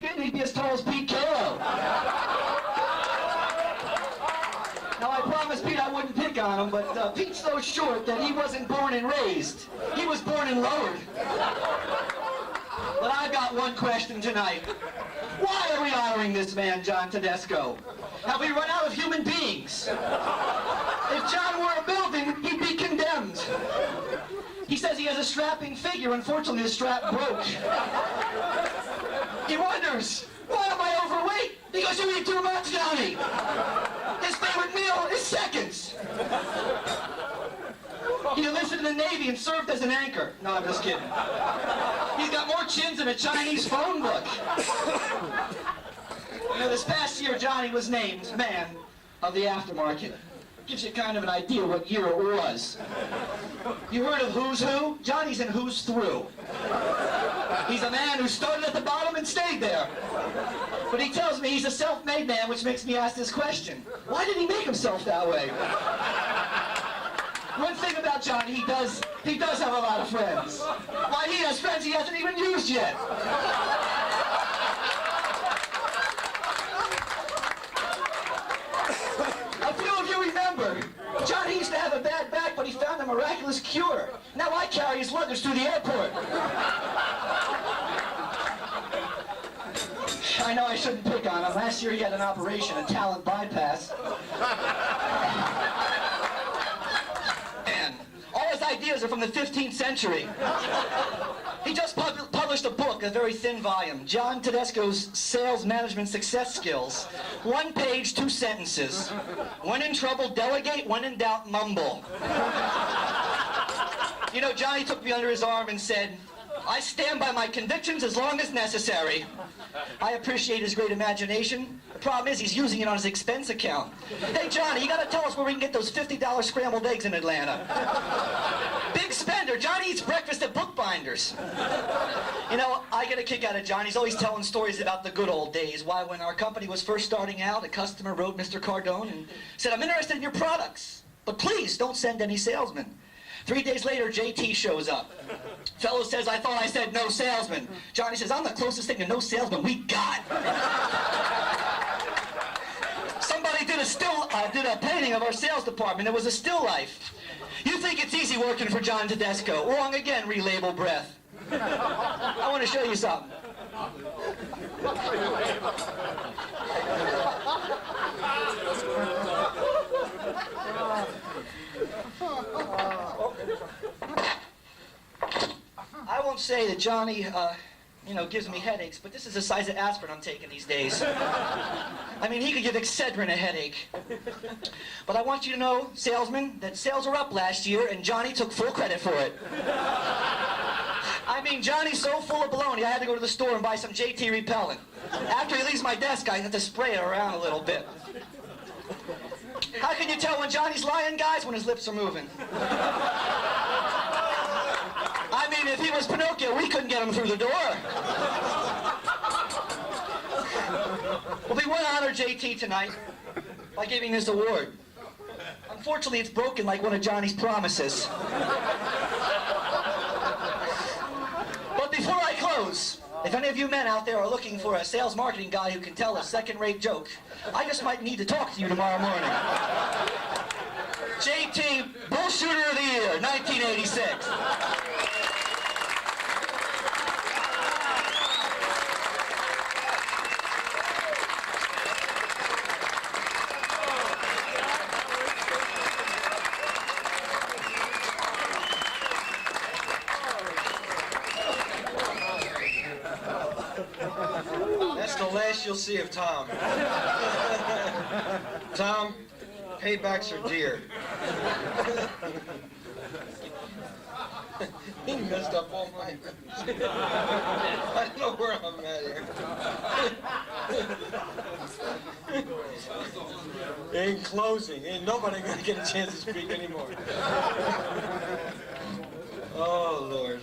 He'd be as tall as Pete Carroll. Now, I promised Pete I wouldn't pick on him, but Pete's so short that he wasn't born and raised. He was born and lowered. But I've got one question tonight. Why are we honoring this man, John Tedesco? Have we run out of human beings? If John were a building, he'd be condemned. He says he has a strapping figure. Unfortunately, the strap broke. He wonders, why am I overweight? He goes, you eat too much, Johnny. His favorite meal is seconds. He enlisted in the Navy and served as an anchor. No, I'm just kidding. He's got more chins than a Chinese phone book. You know, this past year, Johnny was named Man of the Aftermarket. Gives you kind of an idea what year it was. You heard of Who's Who? Johnny's in Who's Through. He's a man who started at the bottom and stayed there. But he tells me he's a self-made man, which makes me ask this question. Why did he make himself that way? One thing about Johnny, he does have a lot of friends. Why, he has friends he hasn't even used yet. A few of you remember, Johnny used to have a bad back, but he found a miraculous cure. Now I carry his luggage through the airport. I know I shouldn't pick on him. Last year he had an operation, a talent bypass. Man, all his ideas are from the 15th century. He just published a book, a very thin volume, John Tedesco's Sales Management Success Skills. 1 page, 2 sentences. When in trouble, delegate. When in doubt, mumble. You know, Johnny took me under his arm and said, I stand by my convictions as long as necessary. I appreciate his great imagination. The problem is he's using it on his expense account. Hey, Johnny, you gotta tell us where we can get those $50 scrambled eggs in Atlanta. Big spender. Johnny eats breakfast at bookbinders. You know, I get a kick out of Johnny. He's always telling stories about the good old days. Why, when our company was first starting out, a customer wrote Mr. Cardone and said, I'm interested in your products, but please don't send any salesmen. 3 days later, JT shows up. Fellow says, I thought I said no salesman. Johnny says, I'm the closest thing to no salesman we got. Somebody did a painting of our sales department. It was a still life. You think it's easy working for John Tedesco. Wrong again, relabel breath. I want to show you something. I won't say that Johnny, gives me headaches, but this is the size of aspirin I'm taking these days. I mean, he could give Excedrin a headache. But I want you to know, salesman, that sales are up last year, and Johnny took full credit for it. I mean, Johnny's so full of baloney, I had to go to the store and buy some JT repellent. After he leaves my desk, I have to spray it around a little bit. How can you tell when Johnny's lying, guys? When his lips are moving. I mean, if he was Pinocchio, we couldn't get him through the door. Well, we want to honor JT tonight by giving this award. Unfortunately, it's broken like one of Johnny's promises. But before I close, if any of you men out there are looking for a sales marketing guy who can tell a second-rate joke, I just might need to talk to you tomorrow morning. JT, Bullshooter of the Year, 1986. That's the last you'll see of Tom. Tom, paybacks are dear. He messed up all my... I don't know where I'm at here. In closing, ain't nobody gonna get a chance to speak anymore. Oh, Lord.